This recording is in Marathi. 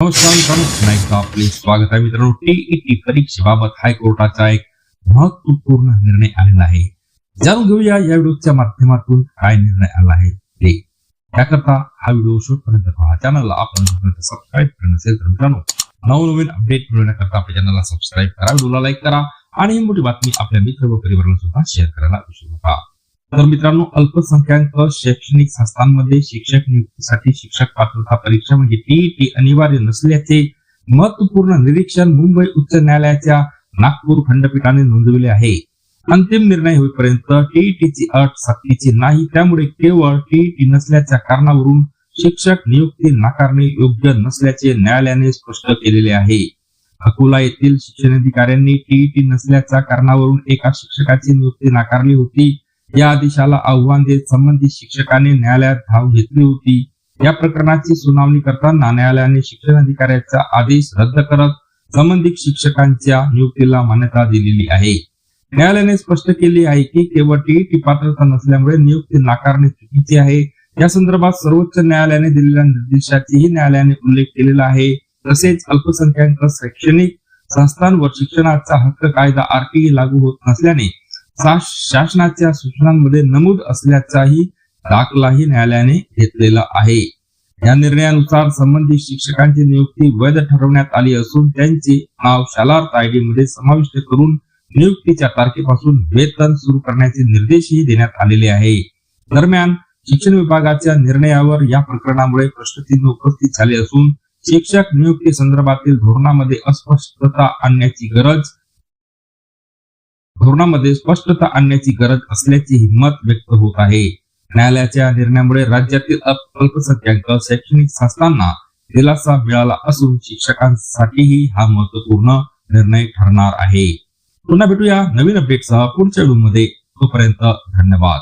नमस्कार मित्रांनो, पुन्हा एकदा आपले स्वागत आहे. मित्रांनो, टीईटी परीक्षेबाबत हायकोर्टाचा एक महत्वपूर्ण निर्णय आलेला आहे. जाणून घेऊया या व्हिडिओच्या माध्यमातून काय निर्णय आला आहे ते. त्याकरता हा व्हिडिओ शेवटपर्यंत पहा. चॅनलला आपण सबस्क्राईब करून नसेल तर मित्रांनो, नवनवीन अपडेट मिळवण्याकरता आपल्या चॅनलला सबस्क्राईब करा, व्हिडिओला लाईक करा आणि ही मोठी बातमी आपल्या मित्र व परिवाराला सुद्धा शेअर करायला विसरू नका. तर मित्रांनो, अल्पसंख्याक शैक्षणिक संस्थांमध्ये शिक्षक नियुक्तीसाठी शिक्षक पात्रता परीक्षा म्हणजे टीईटी अनिवार्य नसल्याचे महत्वपूर्ण निरीक्षण मुंबई उच्च न्यायालयाच्या नागपूर खंडपीठाने नोंदविले आहे. अंतिम निर्णय होईपर्यंत टीईटीची अट सक्तीची नाही, त्यामुळे केवळ टीईटी नसल्याच्या कारणावरून शिक्षक नियुक्ती नाकारणे योग्य नसल्याचे न्यायालयाने स्पष्ट केलेले आहे. अकोला येथील शिक्षणाधिकाऱ्यांनी टीईटी नसल्याच्या कारणावरून एका शिक्षकाची नियुक्ती नाकारली होती. या आदेशाला आव्हान देत संबंधित शिक्षकाने न्यायालयात धाव घेतली होती. या प्रकरणाची सुनावणी करताना न्यायालयाने शिक्षणाधिकाऱ्याचा आदेश रद्द करत संबंधित शिक्षकांच्या नियुक्तीला मान्यता दिलेली आहे. न्यायालयाने स्पष्ट केले आहे की केवळ टीईटी पात्रता नसल्यामुळे नियुक्ती नाकारणे चुकीचे आहे. या संदर्भात सर्वोच्च न्यायालयाने दिलेल्या निर्देशाचाही न्यायालयाने उल्लेख केलेला आहे. तसेच अल्पसंख्याक शैक्षणिक संस्थांवर शिक्षणाचा हक्क कायदा आरटीई लागू होत नसल्याने शासनाच्या सूचनांमध्ये नमूद असल्याचाही दाखलाही न्यायालयाने घेतलेला आहे. या निर्णयानुसार संबंधित शिक्षकांची नियुक्ती वैध ठरवण्यात आली असून त्यांचे नाव शालार्थ आयडी मध्ये समाविष्ट करून नियुक्तीच्या तारखेपासून वेतन सुरू करण्याचे निर्देशही देण्यात आलेले आहे. दरम्यान शिक्षण विभागाच्या निर्णयावर या प्रकरणामुळे प्रश्नचिन्ह उपस्थित झाले असून शिक्षक नियुक्ती संदर्भातील धोरणामध्ये स्पष्टता आणण्याची गरज असल्याचे मत व्यक्त होत आहे. न्यायालयाच्या निर्णयामुळे राज्यातील अल्पसंख्याक शैक्षणिक संस्थांना दिलासा मिळाला असून शिक्षकांसाठीही हा महत्वपूर्ण निर्णय ठरणार आहे. पुन्हा भेटूया नवीन अपडेटसह पुढच्या व्हिडिओमध्ये. तोपर्यंत धन्यवाद.